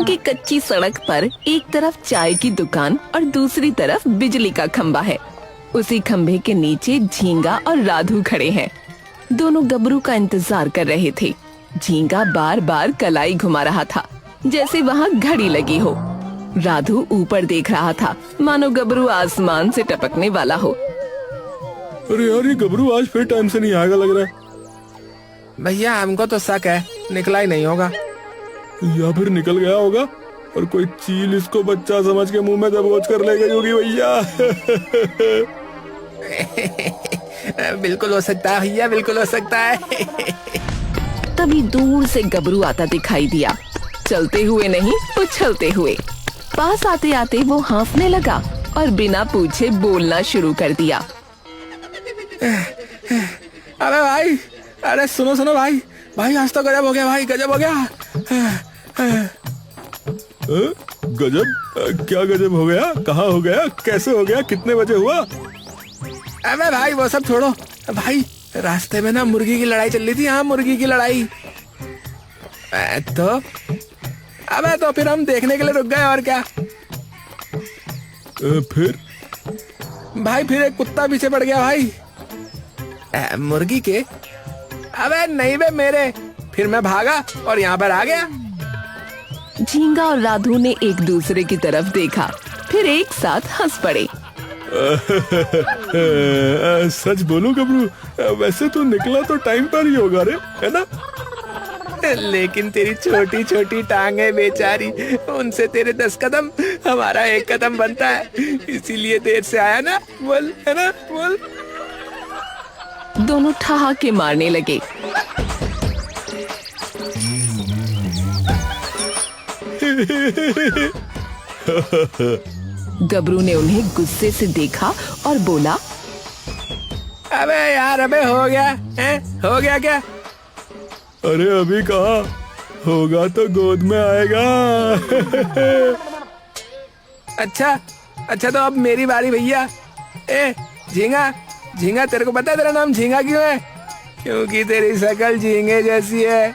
की कच्ची सड़क पर एक तरफ चाय की दुकान और दूसरी तरफ बिजली का खंबा है। उसी खंबे के नीचे झींगा और राधू खड़े हैं। दोनों गबरू का इंतजार कर रहे थे। झींगा बार बार कलाई घुमा रहा था, जैसे वहाँ घड़ी लगी हो। राधू ऊपर देख रहा था, मानो गबरू आसमान से टपकने वाला हो। अरे यार, ये गबरू आज फिर टाइम से नहीं आएगा लग रहा है। भैया हमको तो शक है, निकला ही नहीं होगा। या फिर निकल गया होगा और कोई चील इसको बच्चा समझ के मुंह में दबोच कर ले गई होगी भैया। बिल्कुल हो सकता है भैया, बिल्कुल हो सकता है। तभी दूर से गबरू आता दिखाई दिया, चलते हुए नहीं उछलते हुए। पास आते आते वो हाँफने लगा और बिना पूछे बोलना शुरू कर दिया। अरे भाई, अरे सुनो सुनो भाई, भाई आज तो गजब हो गया भाई, गजब हो गया। गजब? क्या गजब हो गया? कहाँ हो गया? कैसे हो गया? कितने बजे हुआ? अबे भाई वो सब छोड़ो भाई, रास्ते में ना मुर्गी की लड़ाई चल रही थी। हाँ, मुर्गी की लड़ाई। तो फिर हम देखने के लिए रुक गए, और क्या। फिर भाई फिर एक कुत्ता पीछे पड़ गया भाई, मुर्गी के। अबे नहीं बे मेरे। फिर मैं भागा और यहाँ पर आ गया। झींगा और राधू ने एक दूसरे की तरफ देखा, फिर एक साथ हंस पड़े। सच बोलूं गबरू, वैसे तो निकला तो टाइम पर ही होगा रे, है ना? लेकिन तेरी छोटी छोटी टांगे बेचारी, उनसे तेरे 10 कदम, हमारा 1 कदम बनता है, इसीलिए देर से आया ना। बोल, है ना? बोल। दोनों ठहाके मारने लगे। गबरू ने उन्हें गुस्से से देखा और बोला, अबे यार, अबे हो गया है? हो गया क्या? अरे अभी कहाँ होगा, तो गोद में आएगा। अच्छा तो अब मेरी बारी भैया। ए झींगा, झींगा तेरे को पता है तेरा नाम झींगा क्यों है? क्योंकि तेरी शक्ल झींगे जैसी है,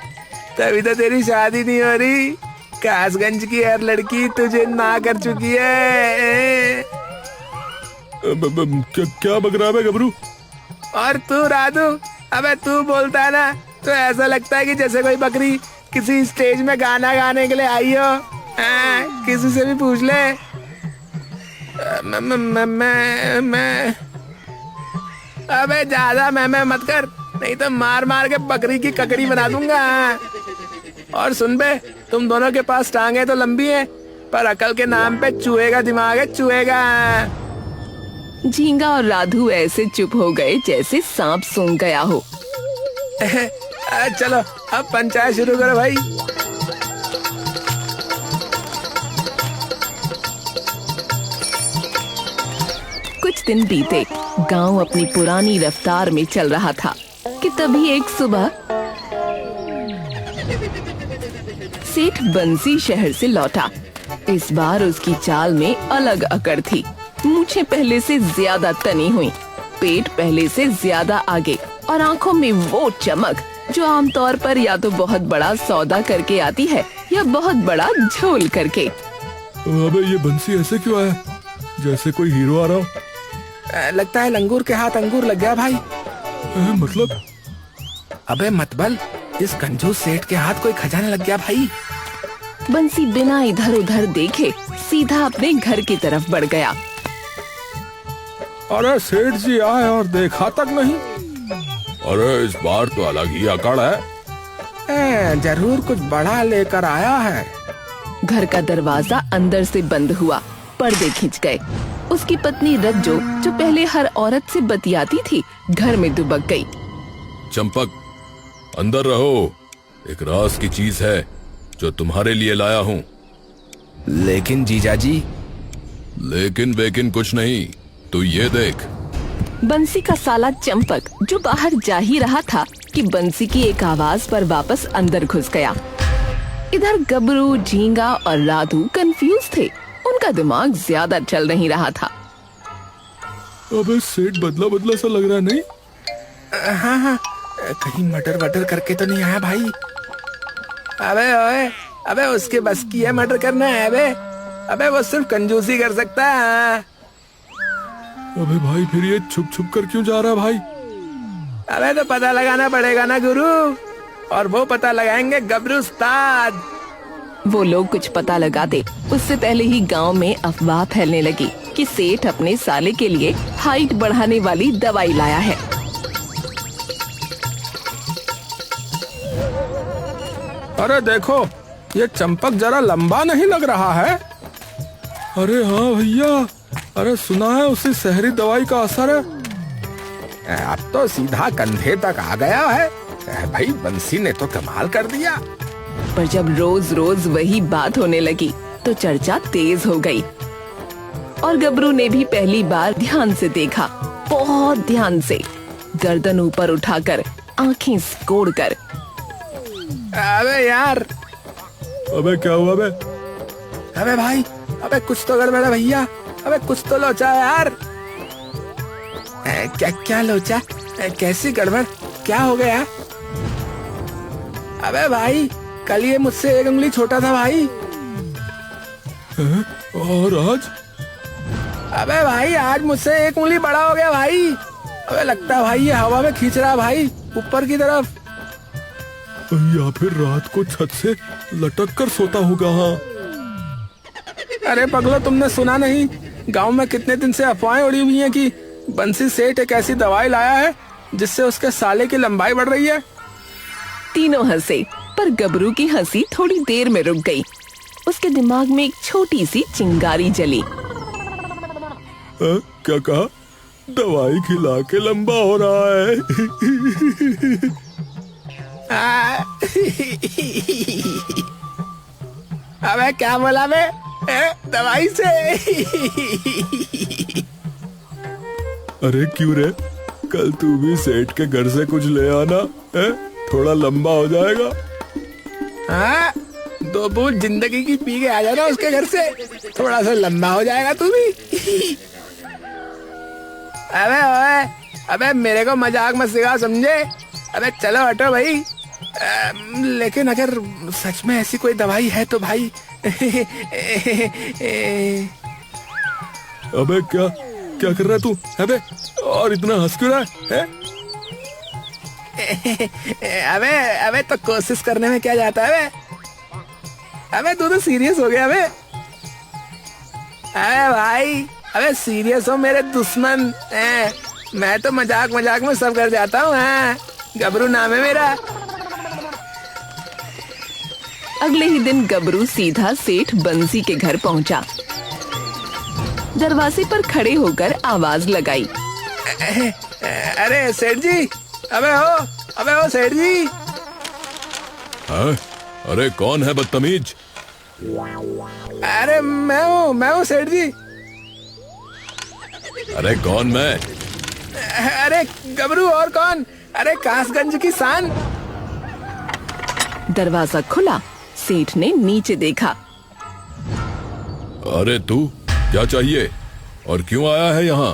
तभी तो तेरी शादी नहीं हो रही। कासगंज की हर लड़की तुझे ना कर चुकी है। क्या बक रहा है गबरू? और तू राधू, अबे तू बोलता है ना तो ऐसा लगता है कि जैसे कोई बकरी किसी स्टेज में गाना गाने के लिए आई हो। किसी से भी पूछ ले। मैं अबे ज्यादा मैं मत कर, नहीं तो मार मार के बकरी की ककड़ी बना दूंगा। और सुन बे, तुम दोनों के पास टांगे तो लंबी है, पर अकल के नाम पे चूहे का दिमाग है, चूहे का। झींगा और राधू ऐसे चुप हो गए जैसे सांप सूंघ गया हो। चलो अब पंचायत शुरू करो भाई। कुछ दिन बीते, गांव अपनी पुरानी रफ्तार में चल रहा था कि तभी एक सुबह सेठ बंसी शहर से लौटा। इस बार उसकी चाल में अलग अकड़ थी। मूछें पहले से ज्यादा तनी हुई, पेट पहले से ज्यादा आगे और आंखों में वो चमक जो आमतौर पर या तो बहुत बड़ा सौदा करके आती है या बहुत बड़ा झोल करके। अबे ये बंसी ऐसे क्यों आया, जैसे कोई हीरो आ रहा हो? लगता है लंगूर के हाथ अंगूर लग गया भाई। मतलब? अबे मतबल, इस कंजूस सेठ के हाथ कोई खजाना लग गया भाई। बंसी बिना इधर उधर देखे सीधा अपने घर की तरफ बढ़ गया। अरे सेठ जी आए और देखा तक नहीं। अरे इस बार तो अलग ही अकड़ है। जरूर कुछ बड़ा लेकर आया है। घर का दरवाजा अंदर से बंद हुआ, पर्दे खिंच गए। उसकी पत्नी रज्जो, जो पहले हर औरत से बतियाती थी, घर में दुबक गई। चंपक, अंदर रहो, एक राज की चीज है जो तुम्हारे लिए लाया हूँ। लेकिन जीजाजी। लेकिन वेकिन कुछ नहीं, तू ये देख। बंसी का साला चंपक, जो बाहर जा ही रहा था कि बंसी की एक आवाज पर वापस अंदर घुस गया। इधर गबरू, झींगा और राधू कंफ्यूज थे, उनका दिमाग ज्यादा चल नहीं रहा था। अबे सेठ बदला बदला सा लग रहा नहीं? हाँ, कहीं मटर वटर करके तो नहीं आया भाई। अबे ओए, अबे उसके बस की है मर्डर करना है अबे। अबे वो सिर्फ कंजूसी कर सकता है। हाँ। अबे भाई फिर ये छुप छुप कर क्यों जा रहा है भाई? अबे तो पता लगाना पड़ेगा ना गुरु, और वो पता लगाएंगे गबरू उस्ताद। वो लोग कुछ पता लगा दे उससे पहले ही गांव में अफवाह फैलने लगी कि सेठ अपने साले के लिए हाइट बढ़ाने वाली दवाई लाया है। अरे देखो, ये चंपक जरा लंबा नहीं लग रहा है। अरे हाँ भैया, अरे सुना है उसे शहरी दवाई का असर है। अब तो सीधा कंधे तक आ गया है। भाई बंसी ने तो कमाल कर दिया। पर जब रोज रोज वही बात होने लगी तो चर्चा तेज हो गई और गबरू ने भी पहली बार ध्यान से देखा, बहुत ध्यान से, गर्दन ऊपर उठाकर, आंखें सिकोड़कर। अबे यार, अबे क्या हुआ बे? अबे भाई, अबे कुछ तो गड़बड़ है भैया। अबे कुछ तो लोचा है यार। क्या क्या लोचा? कैसी गड़बड़? क्या हो गया? अबे भाई, कल ये मुझसे 1 उंगली छोटा था भाई। और आज? अबे भाई, आज मुझसे 1 उंगली बड़ा हो गया भाई। अबे लगता है भाई ये हवा में खींच रहा है भाई, ऊपर की तरफ। या फिर रात को छत से लटक कर सोता होगा। हाँ। अरे पगलो, तुमने सुना नहीं? गांव में कितने दिन से अफवाहें उड़ी हुई हैं कि बंसी सेठ एक ऐसी दवाई लाया है जिससे उसके साले की लंबाई बढ़ रही है। तीनों हंसे, पर गबरू की हंसी थोड़ी देर में रुक गई। उसके दिमाग में एक छोटी सी चिंगारी जली। क्या कहा? दवाई खिला के लंबा हो रहा है। अबे क्या बोला बे? दवाई से? अरे क्यों रे, कल तू भी सेठ के घर से कुछ ले आना है, थोड़ा लंबा हो जाएगा। हाँ, 2 बूंद जिंदगी की पी के आ जाना उसके घर से, थोड़ा सा लंबा हो जाएगा तू भी। अबे ओए, अबे मेरे को मजाक मत सिखा, समझे? अबे चलो हटो भाई। लेकिन अगर सच में ऐसी कोई दवाई है तो भाई। अबे क्या क्या कर रहा है तू? अबे और इतना हंस क्यों रहा है? अबे अबे तो कोशिश करने में क्या जाता है? अबे तू तो सीरियस हो गया। अबे भाई, अबे सीरियस हो मेरे दुश्मन। मैं तो मजाक मजाक में सब कर जाता हूँ। गबरू नाम है मेरा। अगले ही दिन गबरू सीधा सेठ बंसी के घर पहुंचा। दरवाजे पर खड़े होकर आवाज लगाई। अरे सेठ जी, अबे हो सेठ जी। हाँ? अरे कौन है बदतमीज? अरे मैं हूँ सेठ जी। अरे कौन मैं? अरे गबरू, और कौन? अरे कासगंज की शान। दरवाजा खुला, सेठ ने नीचे देखा। अरे तू क्या चाहिए और क्यों आया है यहाँ?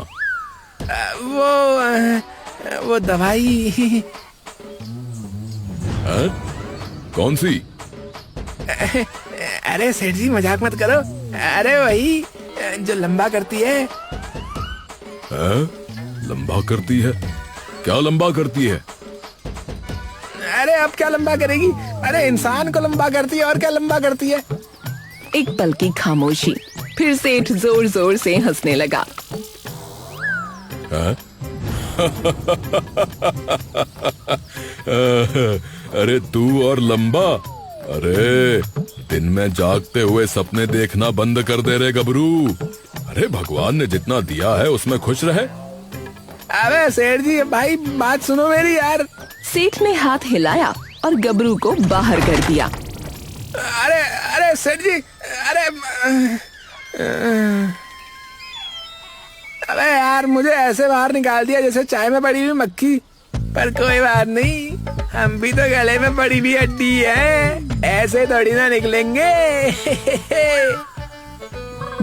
वो दवाई। है? कौन सी? अरे सेठ जी मजाक मत करो। अरे वही जो लंबा करती है। लंबा करती है? क्या लंबा करती है? अरे अब क्या लंबा करेगी? अरे इंसान को लंबा करती है, और क्या लंबा करती है। एक पल की खामोशी, फिर सेठ जोर जोर से हंसने लगा। अरे तू और लंबा? अरे दिन में जागते हुए सपने देखना बंद कर दे रे गबरू। अरे भगवान ने जितना दिया है उसमें खुश रहे। अबे सेठ जी, भाई बात सुनो मेरी यार। सेठ ने हाथ हिलाया और गबरू को बाहर कर दिया। अरे सेठ जी, अबे यार, मुझे ऐसे बाहर निकाल दिया जैसे चाय में पड़ी हुई मक्खी। पर कोई बात नहीं, हम भी तो गले में पड़ी हुई हड्डी है, ऐसे थोड़ी ना निकलेंगे।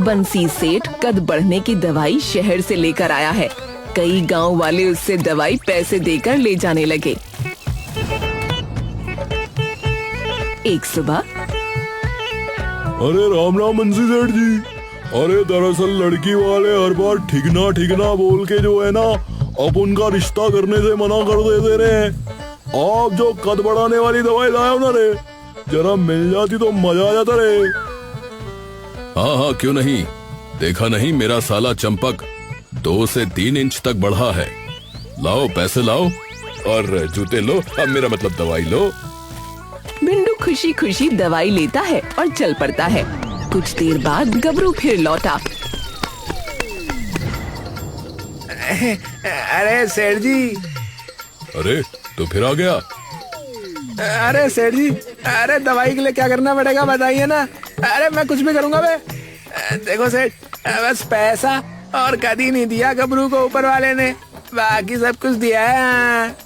बंसी सेठ कद बढ़ने की दवाई शहर से लेकर आया है। कई गांव वाले उससे दवाई पैसे देकर ले जाने लगे। एक सुबह अरे राम राम मुंशी सेठ जी। अरे दरअसल लड़की वाले हर बार ठिकना बोल के जो है ना, अब उनका रिश्ता करने से मना कर देते रहे। आप जो कद बढ़ाने वाली दवाई लाए ना रे, जरा मिल जाती तो मजा आ जाता रे। हाँ क्यों नहीं, देखा नहीं मेरा साला चंपक 2 से 3 इंच तक बढ़ा है। लाओ पैसे लाओ और जूते लो, अब मेरा मतलब दवाई लो। भिंडू खुशी खुशी दवाई लेता है और चल पड़ता है। कुछ देर बाद गबरू फिर लौटा। अरे सेठ जी। अरे तो फिर आ गया। अरे सेठ जी, अरे दवाई के लिए क्या करना पड़ेगा बताइए ना। अरे मैं कुछ भी करूंगा बे। देखो सेठ, बस पैसा और कदी नहीं दिया गबरू को ऊपर वाले ने, बाकी सब कुछ दिया है।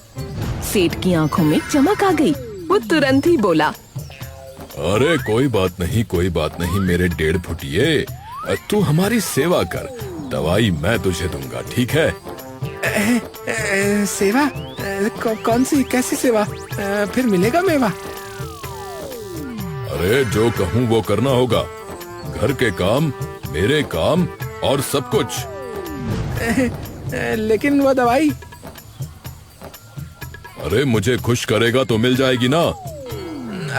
सेठ की आंखों में चमक आ गई। वो तुरंत ही बोला, अरे कोई बात नहीं मेरे 1.5 फुटिए, तू हमारी सेवा कर, दवाई मैं तुझे दूंगा, ठीक है? सेवा? कौन सी, कैसी सेवा? फिर मिलेगा मेवा? अरे जो कहूँ वो करना होगा, घर के काम, मेरे काम और सब कुछ। लेकिन वो दवाई? अरे मुझे खुश करेगा तो मिल जाएगी ना।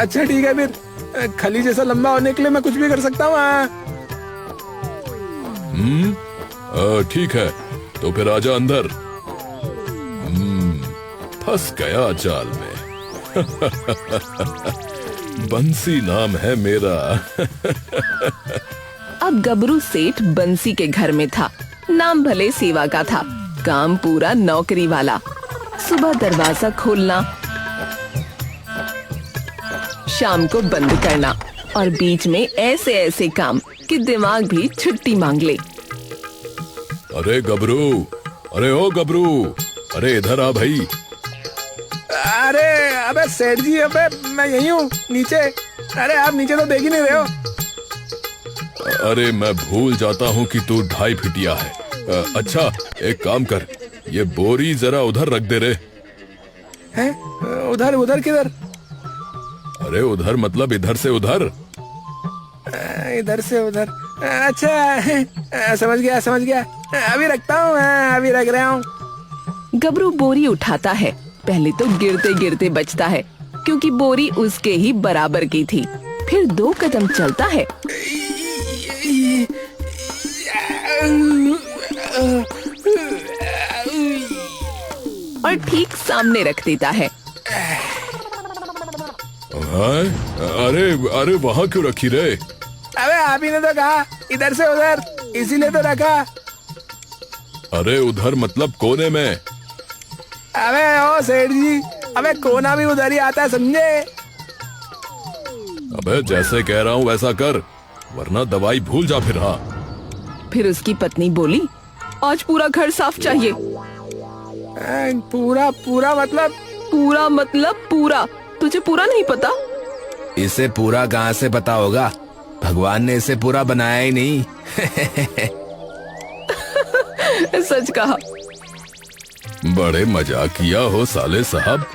अच्छा ठीक है, फिर खली जैसा लंबा होने के लिए मैं कुछ भी कर सकता हूँ। ठीक है, तो फिर आजा अंदर। फंस गया जाल में। बंसी नाम है मेरा। अब गबरू सेठ बंसी के घर में था। नाम भले सेवा का था, काम पूरा नौकरी वाला। सुबह दरवाजा खोलना, शाम को बंद करना, और बीच में ऐसे काम कि दिमाग भी छुट्टी मांग ले। अरे गबरू, अरे ओ गबरू, अरे इधर आ भाई। अरे अबे सेठ जी, अबे मैं यही हूँ नीचे। अरे आप नीचे तो देख ही नहीं रहे हो। अरे मैं भूल जाता हूँ कि तू 2.5 फीटिया है। अच्छा एक काम कर, ये बोरी जरा उधर रख दे रे। हैं? उधर? उधर किधर? अरे उधर मतलब इधर से उधर। इधर से उधर? अच्छा समझ गया। अभी रखता हूँ, अभी रख रहा हूँ। गबरू बोरी उठाता है। पहले तो गिरते गिरते बचता है, क्योंकि बोरी उसके ही बराबर की थी। फिर 2 कदम चलता है और ठीक सामने रख देता है। अरे वहाँ क्यों रखी रे? अबे आप ही ने तो कहा इधर से उधर, इसीलिए तो रखा। अरे उधर मतलब कोने में। अबे ओ सेठ जी, अबे कोना भी उधर ही आता है, समझे? अबे जैसे कह रहा हूँ वैसा कर, वरना दवाई भूल जा फिर। हाँ। फिर उसकी पत्नी बोली, आज पूरा घर साफ चाहिए। पूरा मतलब? पूरा। तुझे पूरा नहीं पता? इसे पूरा कहाँ से पता होगा? भगवान ने इसे पूरा बनाया ही नहीं। सच कहा। बड़े मजाकिया हो साले साहब।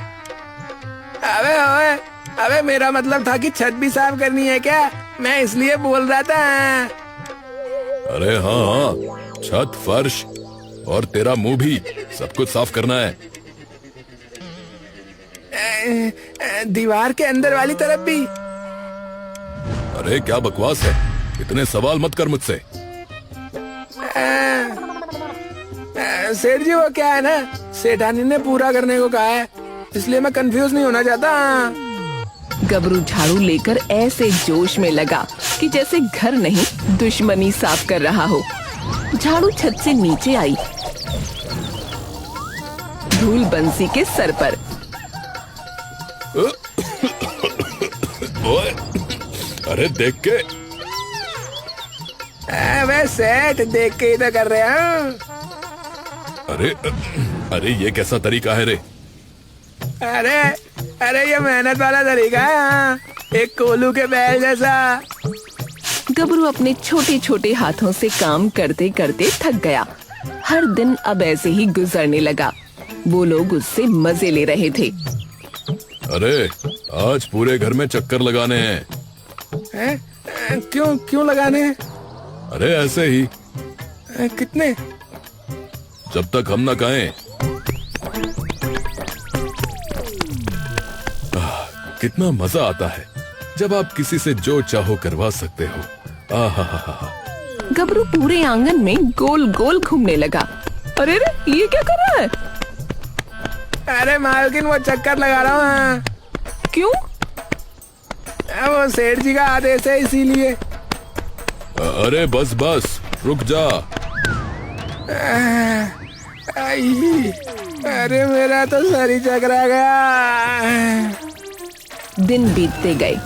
अबे मेरा मतलब था कि छत भी साफ करनी है क्या? मैं इसलिए बोल रहा था। अरे हाँ, छत, फर्श और तेरा मुंह भी, सब कुछ साफ करना है। दीवार के अंदर वाली तरफ भी? अरे क्या बकवास है, इतने सवाल मत कर मुझसे। सेठ जी वो क्या है ना, सेठानी ने पूरा करने को कहा है, इसलिए मैं कंफ्यूज नहीं होना चाहता। गबरू झाड़ू लेकर ऐसे जोश में लगा कि जैसे घर नहीं दुश्मनी साफ कर रहा हो। झाड़ू छत से नीचे आई, धूल बंसी के सर पर। अरे देख के। मैं सेठ देख के ही तो कर रहा हूँ। अरे ये कैसा तरीका है रे? अरे ये मेहनत वाला तरीका है, एक कोलू के बैल जैसा। गबरू अपने छोटे छोटे हाथों से काम करते करते थक गया। हर दिन अब ऐसे ही गुजरने लगा। वो लोग उससे मजे ले रहे थे। अरे आज पूरे घर में चक्कर लगाने हैं। क्यों क्यों लगाने हैं? अरे ऐसे ही, कितने? जब तक हम न कहें। कितना मजा आता है जब आप किसी से जो चाहो करवा सकते हो। आहा। गबरू पूरे आंगन में गोल गोल घूमने लगा। अरे रे, ये क्या कर रहा है? अरे मालकिन, वो चक्कर लगा रहा हूँ। क्यों? वो सेठ जी का आदेश है, इसीलिए। अरे बस बस, रुक जा। आई, अरे मेरा तो सर ही चकरा गया। दिन बीतते गए।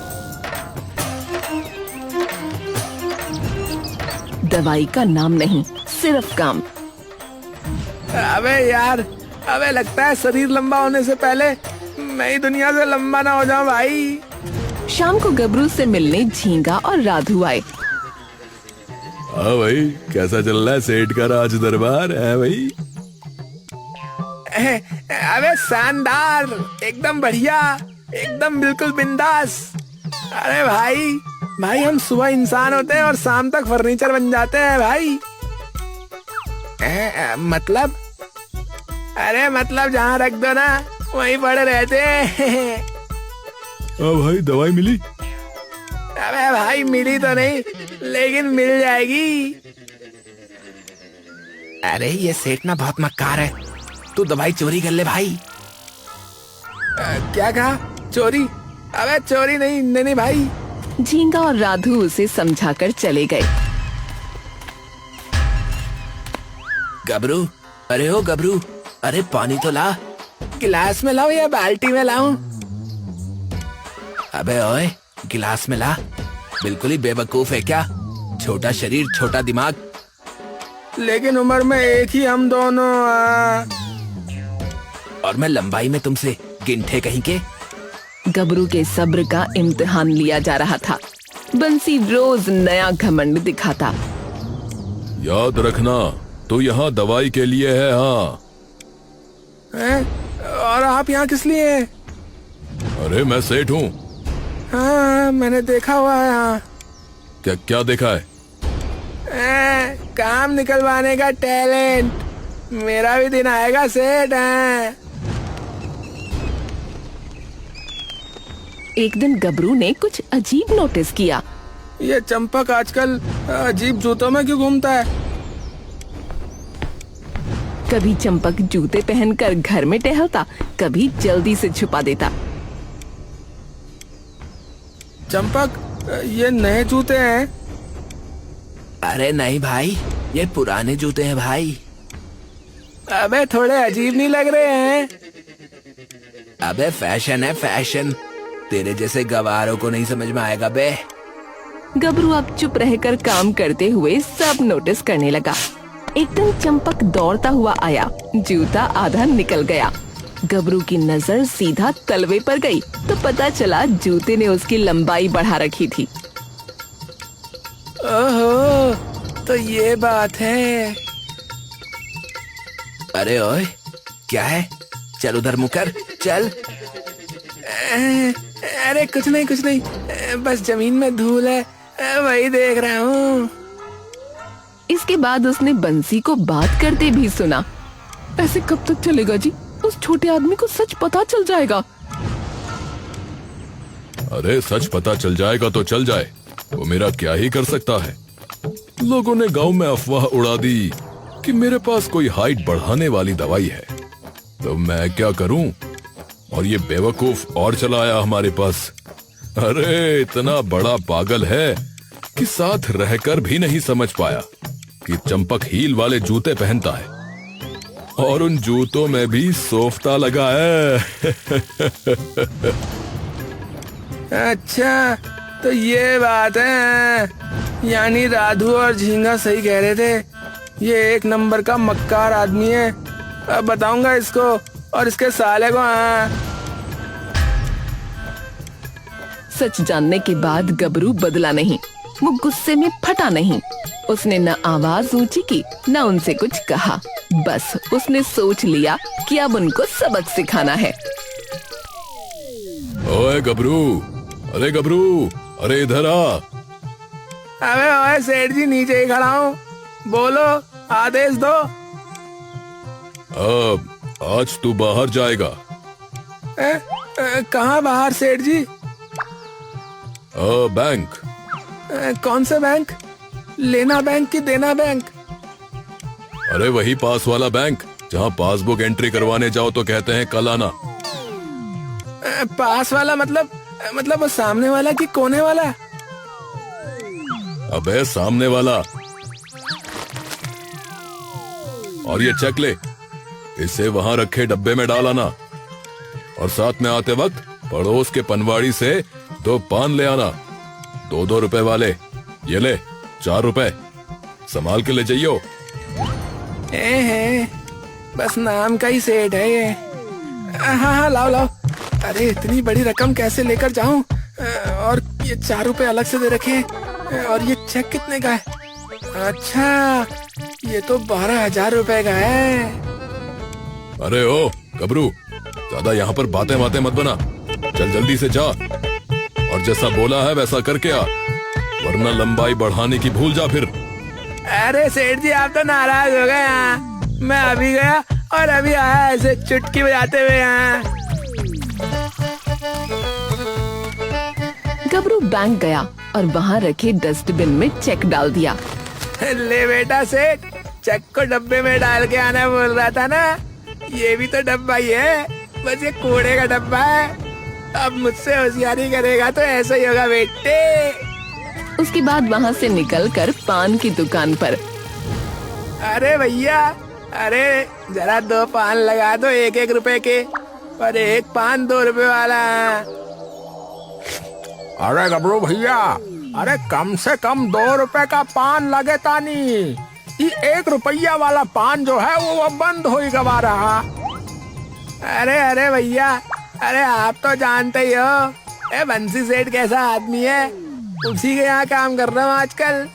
दवाई का नाम नहीं, सिर्फ काम। अबे यार, अबे लगता है शरीर लंबा होने से पहले मैं ही दुनिया से लंबा ना हो जाऊं भाई। शाम को गबरू से मिलने झींगा और राधू आए। हाँ भाई, कैसा चल रहा है सेठ का राज दरबार है भाई? अबे शानदार, एकदम बढ़िया, एकदम बिल्कुल बिंदास। अरे भाई भाई, हम सुबह इंसान होते हैं और शाम तक फर्नीचर बन जाते हैं भाई। मतलब? अरे मतलब जहाँ रख दो ना वहीं पड़े रहते हैं। हाँ भाई, दवाई मिली? अबे भाई, मिली तो नहीं, लेकिन मिल जाएगी। अरे ये सेठ ना बहुत मक्कार है, तू दवाई चोरी कर ले भाई। क्या कहा? चोरी? अबे चोरी नहीं, नहीं भाई। झींगा और राधू उसे समझाकर चले गए। गबरू, अरे ओ गबरू, अरे पानी तो ला। गिलास में लाऊं या बाल्टी में लाऊं? अबे ओए, गिलास में ला। बिल्कुल ही बेवकूफ है क्या? छोटा शरीर छोटा दिमाग। लेकिन उम्र में एक ही हम दोनों। और मैं लंबाई में तुमसे गिनठे कहीं के। गबरू के सब्र का इम्तिहान लिया जा रहा था। बंसी रोज नया घमंड दिखाता। याद रखना, तो यहाँ दवाई के लिए है। हाँ। और आप यहाँ किस लिए हैं? अरे मैं सेठ हूँ। हाँ, मैंने देखा हुआ है। हाँ। क्या क्या देखा है? काम निकलवाने का टैलेंट। मेरा भी दिन आएगा सेठ। एक दिन गबरू ने कुछ अजीब नोटिस किया। ये चंपक आजकल अजीब जूतों में क्यों घूमता है? कभी चंपक जूते पहनकर घर में टहलता, कभी जल्दी से छुपा देता। चंपक, ये नए जूते हैं? अरे नहीं भाई, ये पुराने जूते हैं भाई। अबे थोड़े अजीब नहीं लग रहे हैं? अबे फैशन है, फैशन। तेरे जैसे गवारों को नहीं समझ में आएगा बे। गबरू अब चुप रहकर काम करते हुए सब नोटिस करने लगा। एक दिन चंपक दौड़ता हुआ आया, जूता आधा निकल गया। गबरू की नजर सीधा तलवे पर गई तो पता चला जूते ने उसकी लंबाई बढ़ा रखी थी। ओहो, तो ये बात है। अरे ओए, क्या है? चल उधर मुँह कर, चल। अरे कुछ नहीं, कुछ नहीं, बस जमीन में धूल है, वही देख रहा हूँ। इसके बाद उसने बंसी को बात करते भी सुना। ऐसे कब तक चलेगा जी? उस छोटे आदमी को सच पता चल जाएगा। अरे सच पता चल जाएगा तो चल जाए, वो मेरा क्या ही कर सकता है। लोगों ने गांव में अफवाह उड़ा दी कि मेरे पास कोई हाइट बढ़ाने वाली दवाई है, तो मैं क्या करूं? और ये बेवकूफ और चला आया हमारे पास। अरे इतना बड़ा पागल है कि साथ रहकर भी नहीं समझ पाया कि चंपक हील वाले जूते पहनता है और उन जूतों में भी सोफ्ता लगा है। अच्छा, तो ये बात है। यानी राधू और झींगा सही कह रहे थे, ये एक नंबर का मक्कार आदमी है। अब बताऊंगा इसको और इसके साले को। सच जानने के बाद गबरू बदला नहीं, वो गुस्से में फटा नहीं। उसने न आवाज ऊंची की, न उनसे कुछ कहा। बस उसने सोच लिया कि अब उनको सबक सिखाना है। ओए गबरू, अरे गबरू, अरे इधर आ। अबे ओए सेठ जी, नीचे ही खड़ा हूँ, बोलो, आदेश दो। आज तू बाहर जाएगा। कहाँ बाहर सेठ जी? बैंक। कौन सा बैंक? लेना बैंक की देना बैंक? अरे वही पास वाला बैंक जहाँ पासबुक एंट्री करवाने जाओ तो कहते हैं कल आना। पास वाला मतलब वो सामने वाला कि कोने वाला? अबे सामने वाला। और ये चेक ले, इसे वहां रखे डब्बे में डाल आना, और साथ में आते वक्त पड़ोस के पनवाड़ी से 2 पान ले आना, 2-2 रुपए वाले। ये ले 4 रुपए, संभाल के ले जाइयो। बस नाम का ही सेठ है ये। हाँ, लाओ। अरे इतनी बड़ी रकम कैसे लेकर जाऊं? और ये 4 रुपए अलग से दे रखे। और ये चेक कितने का है? अच्छा, ये तो 12,000 रुपए का है। अरे ओ गबरू, ज्यादा यहाँ पर बातें मत बना, चल जल्दी से जा, और जैसा बोला है वैसा करके आ, वरना लंबाई बढ़ाने की भूल जा फिर। अरे सेठ जी, आप तो नाराज हो गए यहाँ। मैं अभी गया और अभी आया, ऐसे चुटकी बजाते हुए यहाँ। गबरू बैंक गया और वहाँ रखे डस्टबिन में चेक डाल दिया। ले बेटा सेठ, चेक को डब्बे में डाल के आना बोल रहा था ना। ये भी तो डब्बा ही है, बस ये कूड़े का डब्बा है। अब मुझसे होशियारी करेगा तो ऐसा ही होगा बेटे। उसके बाद वहाँ से निकलकर पान की दुकान पर। अरे भैया, अरे जरा 2 पान लगा दो, 1-1 रुपए के, और 1 पान 2 रुपए वाला। अरे गबरू भैया, अरे कम से कम 2 रुपए का पान लगे तानी। ये 1 रुपया वाला पान जो है वो बंद हो ही गवा रहा। अरे भैया, अरे आप तो जानते ही हो, बंसी सेठ कैसा आदमी है। उसी के यहाँ काम कर रहा हूँ आजकल।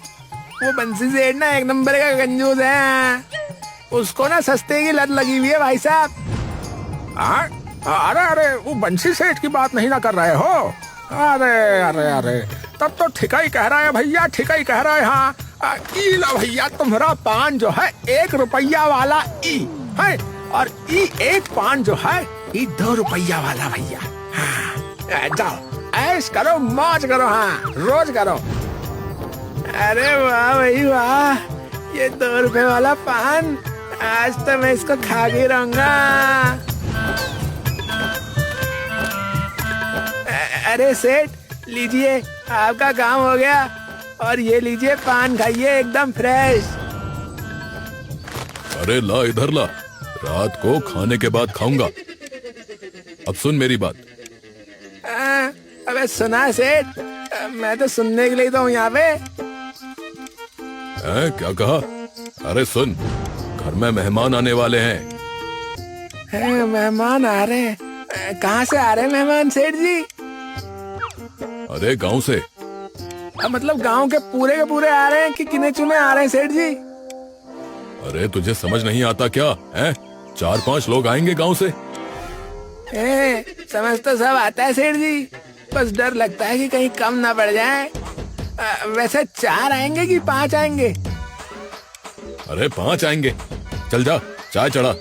वो बंसी सेठ ना 1 नंबर का कंजूस है। उसको ना सस्ते की लत लगी हुई है भाई साहब। अरे वो बंसी सेठ की बात नहीं ना कर रहे हो? अरे तब तो ठीक ही कह रहा है भैया, ठीक ही कह रहा है। हाँ, ई ला भैया, तुम्हारा पान जो है 1 रुपया वाला ई है, और ई 1 पान जो है ई 2 रुपया वाला भैया। हाँ, जाओ ऐश करो, मौज करो, हाँ रोज करो। अरे वाह भाई वाह, ये 2 रुपए वाला पान, आज तो मैं इसको खा के रहूंगा। अरे सेठ, लीजिए, आपका काम हो गया, और ये लीजिए पान खाइए, एकदम फ्रेश। अरे ला इधर ला, रात को खाने के बाद खाऊंगा। अब सुन मेरी बात। अबे सुना सेठ, मैं तो सुनने के लिए तो हूँ यहाँ पे। क्या कहा? अरे सुन, घर में मेहमान आने वाले हैं। मेहमान आ रहे हैं? कहाँ से आ रहे हैं मेहमान सेठ जी? अरे गांव से। मतलब गांव के पूरे आ रहे हैं कि गिने चुने आ रहे हैं सेठ जी? अरे तुझे समझ नहीं आता क्या है? 4-5 लोग आएंगे गांव से। समझ तो सब आता है सेठ जी, बस डर लगता है कि कहीं कम ना पड़ जाए। वैसे 4 आएंगे कि 5 आएंगे? अरे 5 आएंगे। चल जा, चाय चढ़ा।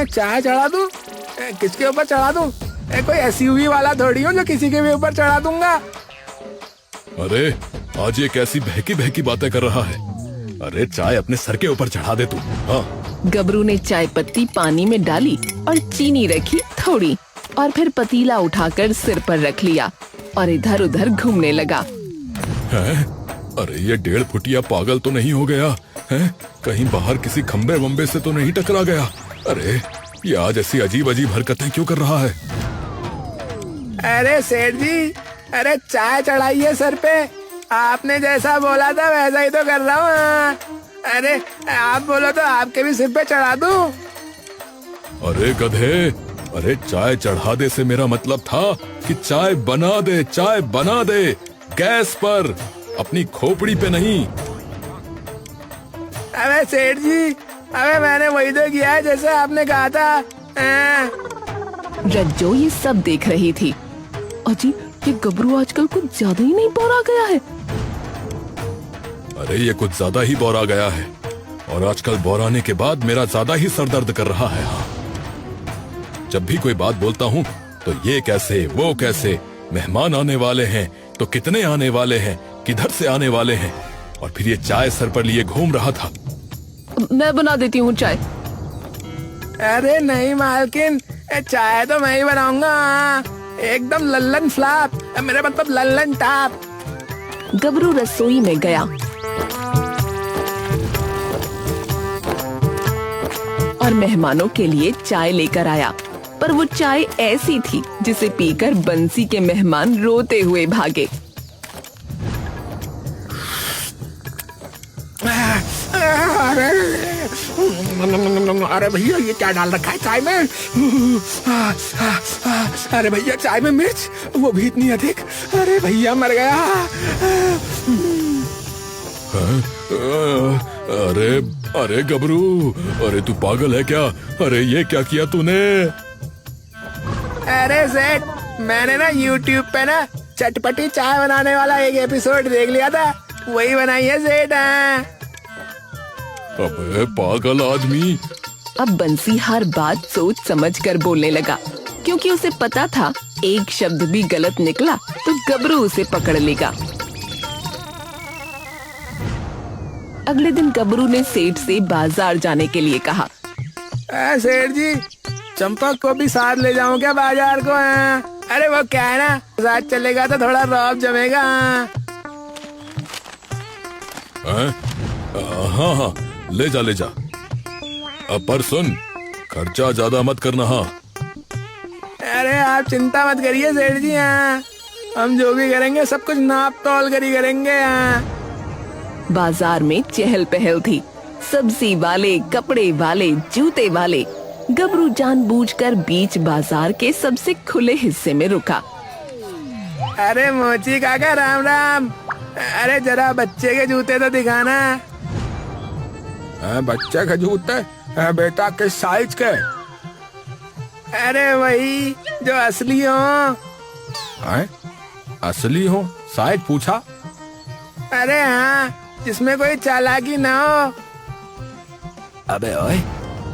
चाय चढ़ा दूं? किसके ऊपर चढ़ा दूं? कोई एसयूवी वाला थोड़ी हूँ जो किसी के भी ऊपर चढ़ा दूंगा। अरे आज ये कैसी बहकी बातें कर रहा है? अरे चाय अपने सर के ऊपर चढ़ा दे तू। हाँ। गबरू ने चाय पत्ती पानी में डाली और चीनी रखी थोड़ी, और फिर पतीला उठाकर सिर पर रख लिया और इधर उधर घूमने लगा। है? अरे ये 1.5 फुटिया पागल तो नहीं हो गया है? कहीं बाहर किसी खंबे वंबे से तो नहीं टकरा गया? अरे ये आज ऐसी अजीब हरकतें क्यों कर रहा है? अरे सेठ जी, अरे चाय चढ़ाइए सर पे। आपने जैसा बोला था वैसा ही तो कर रहा हूँ। अरे आप बोलो तो आपके भी सिर पे चढ़ा दूं? अरे गधे, अरे चाय चढ़ा दे से मेरा मतलब था कि चाय बना दे गैस पर, अपनी खोपड़ी पे नहीं। अबे सेठ जी, अबे मैंने वही तो किया है जैसे आपने कहा था। रज्जो ये सब देख रही थी। अजी, ये गबरू आजकल कुछ ज्यादा ही नहीं बोला गया है। अरे ये कुछ ज्यादा ही बौरा गया है, और आजकल बौराने के बाद मेरा ज्यादा ही सर दर्द कर रहा है। हाँ, जब भी कोई बात बोलता हूँ तो ये कैसे वो कैसे, मेहमान आने वाले हैं तो कितने आने वाले हैं, किधर से आने वाले हैं, और फिर ये चाय सर पर लिए घूम रहा था। मैं बना देती हूँ चाय। अरे नहीं मालकिन, चाय तो मैं ही बनाऊंगा, एकदम लल्लन फ्लॉप, मेरा मतलब लल्लन टॉप। गबरू रसोई में गया और मेहमानों के लिए चाय लेकर आया, पर वो चाय ऐसी थी जिसे पीकर बंसी के मेहमान रोते हुए भागे। अरे भैया ये क्या डाल रखा है चाय में? अरे भैया चाय में मिर्च, वो भी इतनी अधिक। अरे भैया मर गया। अरे अरे गबरू, अरे तू पागल है क्या? अरे ये क्या किया तूने? अरे सेठ, मैंने ना YouTube पे ना चटपटी चाय बनाने वाला एक एपिसोड देख लिया था, वही बनाई है सेठ। अबे पागल आदमी। अब बंसी हर बात सोच समझ कर बोलने लगा, क्योंकि उसे पता था एक शब्द भी गलत निकला तो गबरू उसे पकड़ लेगा। अगले दिन गबरू ने सेठ से बाजार जाने के लिए कहा। सेठ जी, चंपक को भी साथ ले जाऊं क्या बाजार को? अरे वो क्या है ना, साथ चलेगा तो थोड़ा रौब जमेगा। हाँ हाँ, ले जा ले जा। अब पर सुन, खर्चा ज्यादा मत करना। हाँ, अरे आप चिंता मत करिए सेठ जी, हम जो भी करेंगे सब कुछ नाप तौल कर ही करेंगे। बाजार में चहल पहल थी, सब्जी वाले, कपड़े वाले, जूते वाले। गबरू जानबूझकर बीच बाजार के सबसे खुले हिस्से में रुका। अरे मोची काका राम राम, अरे जरा बच्चे के जूते तो दिखाना। बच्चे के जूते? बेटा किस साइज के? अरे वही जो असली हो। असली हो? साइज पूछा? अरे हाँ, जिसमें कोई चालाकी ना हो। अबे ओए,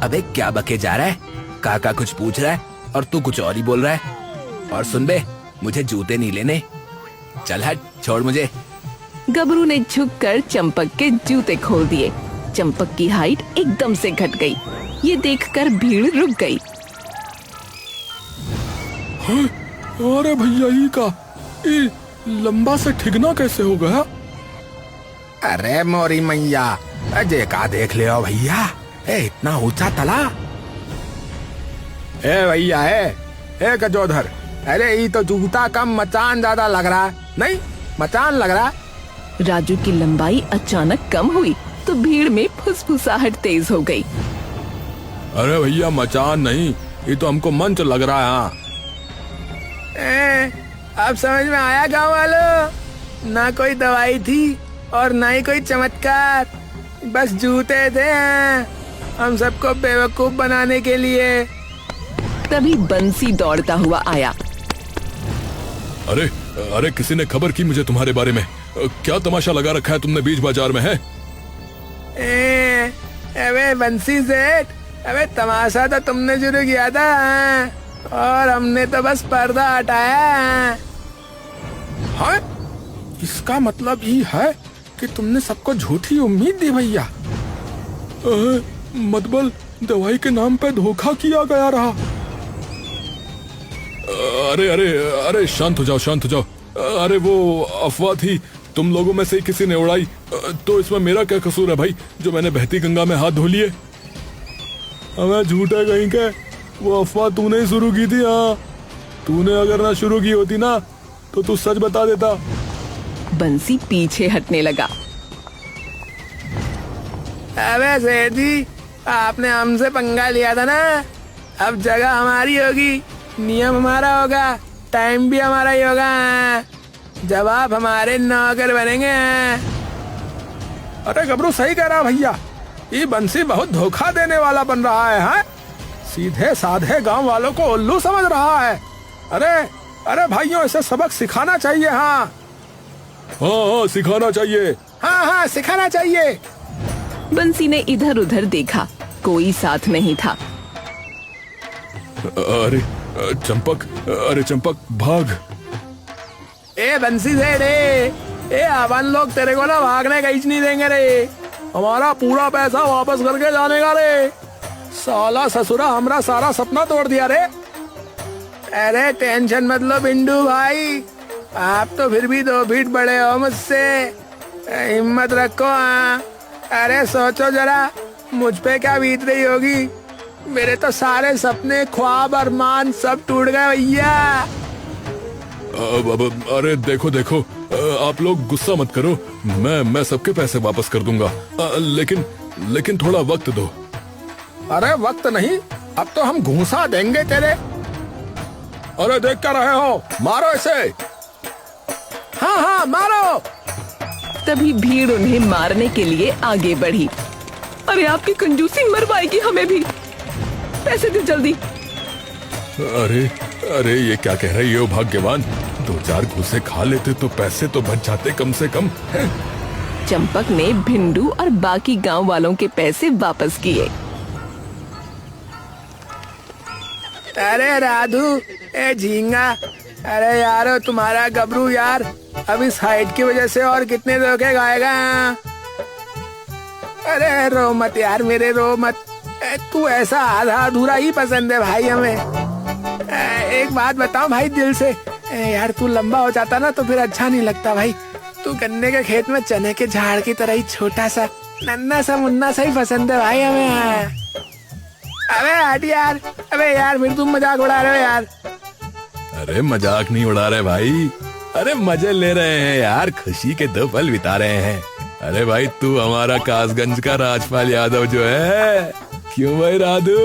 अबे क्या बके जा रहा है? काका कुछ पूछ रहा है और तू कुछ और ही बोल रहा है। और सुन बे, मुझे जूते नहीं लेने, चल हट, छोड़ मुझे। गबरू ने झुककर चंपक के जूते खोल दिए। चंपक की हाइट एकदम से घट गई। ये देखकर भीड़ रुक गई। अरे भैया ही का ये लंबा से ठिकना कैसे हो गया? अरे मोरी मैया, अजय का देख ले भैया, इतना ऊंचा तला। भैया ए गजोधर, अरे ये तो जूता कम मचान ज्यादा लग रहा है। नहीं, मचान लग रहा है। राजू की लंबाई अचानक कम हुई तो भीड़ में फुसफुसाहट तेज हो गई। अरे भैया मचान नहीं, ये तो हमको मंच लग रहा है। हाँ, अब समझ में आया गाँव वालों, ना कोई दवाई थी और ना ही कोई चमत्कार, बस जूते थे हम सबको बेवकूफ बनाने के लिए। तभी बंसी दौड़ता हुआ आया। अरे अरे, किसी ने खबर की मुझे तुम्हारे बारे में? क्या तमाशा लगा रखा है तुमने बीच बाजार में? है अबे बंसी सेठ, अबे तमाशा तो तुमने शुरू किया था और हमने तो बस पर्दा हटाया। हाँ? इसका मतलब ये है कि तुमने सबको झूठी उम्मीद दी भैया। मतलब दवाई के नाम पे धोखा किया गया रहा। अरे अरे अरे, शांत हो जाओ, शांत हो जाओ। अरे वो अफवाह थी, तुम लोगों में से किसी ने उड़ाई, तो इसमें मेरा क्या कसूर है भाई, जो मैंने बहती गंगा में हाथ धो लिए? हमें झूठे कहीं के, वो अफवाह तूने ही शुरू की थी। हाँ, तूने अगर ना शुरू की होती ना तो तू सच बता देता। बंसी पीछे हटने लगा। अबे सेठ जी, आपने हमसे पंगा लिया था ना, अब जगह हमारी होगी, नियम हमारा होगा, टाइम भी हमारा ही होगा, जब आप हमारे नौकर बनेंगे। अरे गबरू सही कह रहा भैया, ये बंसी बहुत धोखा देने वाला बन रहा है। हाँ? सीधे साधे गांव वालों को उल्लू समझ रहा है। अरे अरे भाइयों, इसे सबक सिखाना चाहिए। हाँ हाँ हाँ, सिखाना चाहिए। हाँ हाँ, सिखाना चाहिए। बंसी ने इधर उधर देखा, कोई साथ नहीं था। अरे चंपक, अरे चंपक भाग। ए बंसी सेठ, ए अपन लोग तेरे को ना भागने का नहीं देंगे रे। हमारा पूरा पैसा वापस करके जाने का रे। साला ससुरा हमारा सारा सपना तोड़ दिया रे। अरे टेंशन मत लो बिंडू भाई, आप तो फिर भी 2 फीट बड़े हो मुझसे, हिम्मत रखो। हाँ, अरे सोचो जरा मुझ पे क्या बीत रही होगी। मेरे तो सारे सपने, ख्वाब, अरमान सब टूट गए भैया। अरे देखो देखो, आप लोग गुस्सा मत करो, मैं सबके पैसे वापस कर दूंगा, लेकिन थोड़ा वक्त दो। अरे वक्त नहीं, अब तो हम घूसा देंगे तेरे। अरे देख क्या रहे हो, मारो इसे। हाँ हाँ मारो। तभी भीड़ उन्हें मारने के लिए आगे बढ़ी। अरे आपकी कंजूसी मरवाएगी हमें भी, पैसे दो जल्दी। अरे ये क्या कह रही हो भाग्यवान, 2-4 घूसे खा लेते तो पैसे तो बच जाते कम से कम। चंपक ने भिंडू और बाकी गांव वालों के पैसे वापस किए। अरे राधू, ए झींगा, अरे यार तुम्हारा गबरू यार अब इस हाइट की वजह से और कितने धोखे खाएगा। अरे रो मत यार मेरे, रो मत। तू ऐसा आधा अधूरा ही पसंद है भाई हमें। एक बात बताओ भाई दिल से, यार तू लंबा हो जाता ना तो फिर अच्छा नहीं लगता भाई। तू गन्ने के खेत में चने के झाड़ की तरह ही छोटा सा नन्ना सा मुन्ना सा ही पसंद है भाई हमें। अबे हट यार, अबे यार फिर तुम मजाक उड़ा रहे हो यार। अरे मजाक नहीं उड़ा रहे भाई, अरे मजे ले रहे हैं यार, खुशी के 2 पल बिता रहे हैं। अरे भाई तू हमारा कासगंज का राजपाल यादव जो है, क्यों भाई राधू?